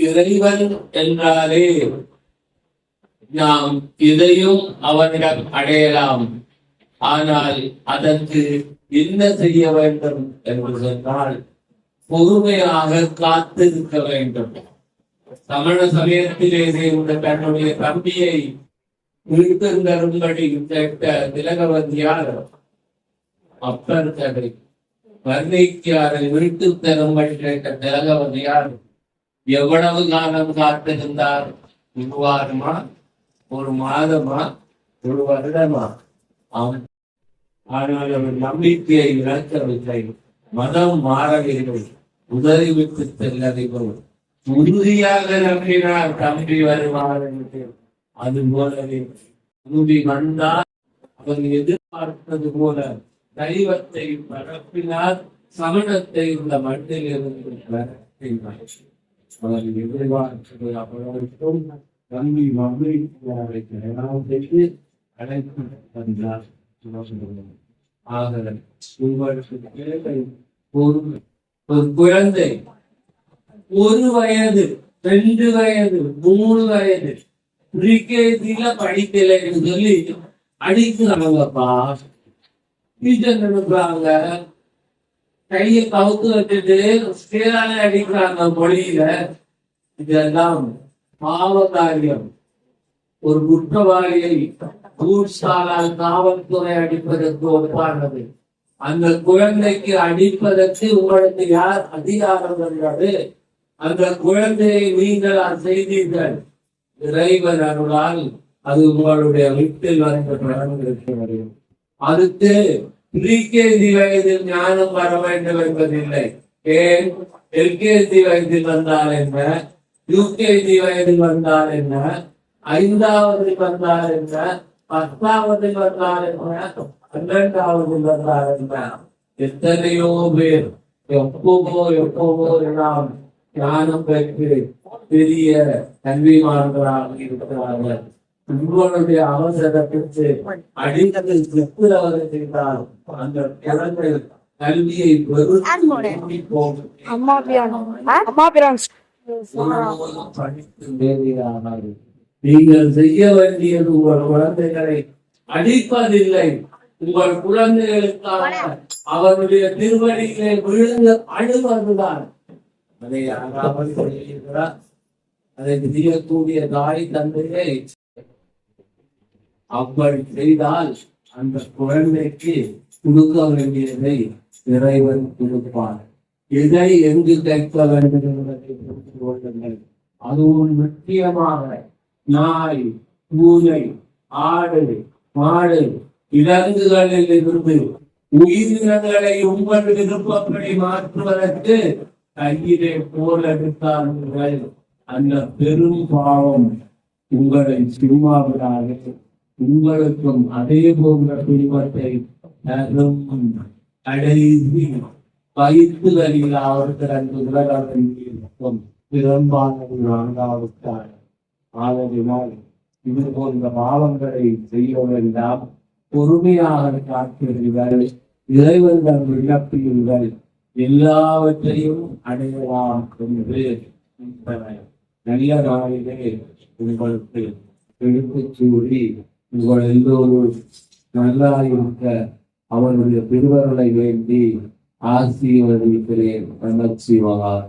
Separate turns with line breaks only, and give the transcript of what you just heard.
இறைவன் என்றாலே நாம் இதையும் அவனிடம் அடையலாம். ஆனால் அதற்கு என்ன செய்ய வேண்டும் என்று சொன்னால் பொறுமையாக காத்திருக்க வேண்டும். சமண சமயத்திலே தன்னுடைய தம்பியை விழுத்தரும்படி கேட்ட திலகவதியார் அப்பர் கதை வர்ணிக்காரை விழுத்து தரும்படி கேட்ட திலகவதியார் எவ்வளவு காலம் காத்திருந்தார்? ஒரு வாரமா, ஒரு மாதமா, ஒரு வருடமா? ஆனால் அவர் நம்பிக்கையை இழக்கவில்லை, மதம் மாறவில்லை, உதறிவிட்டு செல்லவில்லை, உறுதியாக நம்பினார் தம்பி வருவார் என்று. அது போலவே தம்பி வந்தால் அவர் எதிர்பார்த்தது போல தெய்வத்தை பரப்பினார், சமணத்தை இந்த மண்ணில் இருந்து பரப்பினார். அவர் எதிர்பார்த்தது அவர்களுக்கும் தம்பி மம்மிக்கு அழைத்து வந்தார். ஒரு குழந்தை 1 வயது, 2 வயது, 3 வயது பிரிகேஜில படிக்கலைன்னு சொல்லி அடிக்கிறாங்கப்பா. டீச்சர் நினைக்கிறாங்க, கையை கவுத்து வச்சுட்டு ஸ்டேரால அடிக்கிறாங்க மொழியில. இதெல்லாம் பாவ காரியம். ஒரு குற்றவாளியை ஊர்சாலால் காவல்துறை அடிப்பதற்கு ஒப்பானது. அந்த குழந்தைக்கு அடிப்பதற்கு உங்களுக்கு யார் அதிகாரம் என்றது? அந்த குழந்தையை நீங்கள் செய்தீர்கள். இறைவன் அருளால் அது உங்களுடைய வீட்டில் வந்து நடந்திருக்கிறது. அதுக்கு ப்ரீகேஜி வயதில் ஞானம் வர வேண்டும் என்பதில்லை. ஏன்? எல்கேஜி வயதில் வந்தால் என்ன, யூகேஜி வயதில் வந்தால் என்ன, 5வது வந்தால் என்ன, 10வது வந்தால் என்ன, 12வது வந்தால் என்ன? எத்தனையோ பேர் எப்பவோ நாம் ஞானம் பெற்று பெரிய கல்விமான்களாக இருக்கிறார்கள். உங்களுடைய அவசரத்திற்கு அடித்ததை செப்புறவரை செய்தால் அந்த குழந்தை கல்வியை நீங்கள் செய்ய வேண்டியது உங்கள் குழந்தைகளை அடிப்பதில்லை, உங்கள் குழந்தைகளுக்காக அவருடைய திருவடிகளை விழுந்து அழுவதுதான். அதை யாராவது சொல்லியிருக்கிறார்? அதை செய்யக்கூடிய தாய் தந்தையை அப்படி செய்தால் அந்த குழந்தைக்கு கொடுக்க வேண்டியதை இறைவன் கொடுப்பார். எதை எங்கு கேட்க வேண்டும் என்பதை புரிந்து கொள்ளுங்கள். அதுவும் முக்கியமாக நாய், பூனை, ஆடு, மாடு, விலங்குகளில் இருந்து உயிரினங்களை உங்கள் விருப்பப்படி மாற்றுவதற்கு கையிலே போல் எடுத்தார்கள். அந்த பெரும் பாவம் உங்களை சும்மாவிடாது. உங்களுக்கும் அதே போன்ற துன்பத்தை கடைசி வயிற்று வழியில் அவர்கள் அந்த உலகம் பெரும்பாலும் 4வது. ஆதலினால் இது போன்ற பாவங்களை செய்ய வேண்டாம். பொறுமையாக காக்கிறீர்கள், இறைவன் விண்ணப்பியுங்கள், எல்லாவற்றையும் அடையலாம் என்று நல்ல நாளிலே உங்களுக்கு எடுத்துச் கூறி உங்கள் எல்லோரும் நல்லா இருக்க அவனுடைய திருவருளை வேண்டி ஆசீர்வதிக்கிறேன். நமச்சிவாய.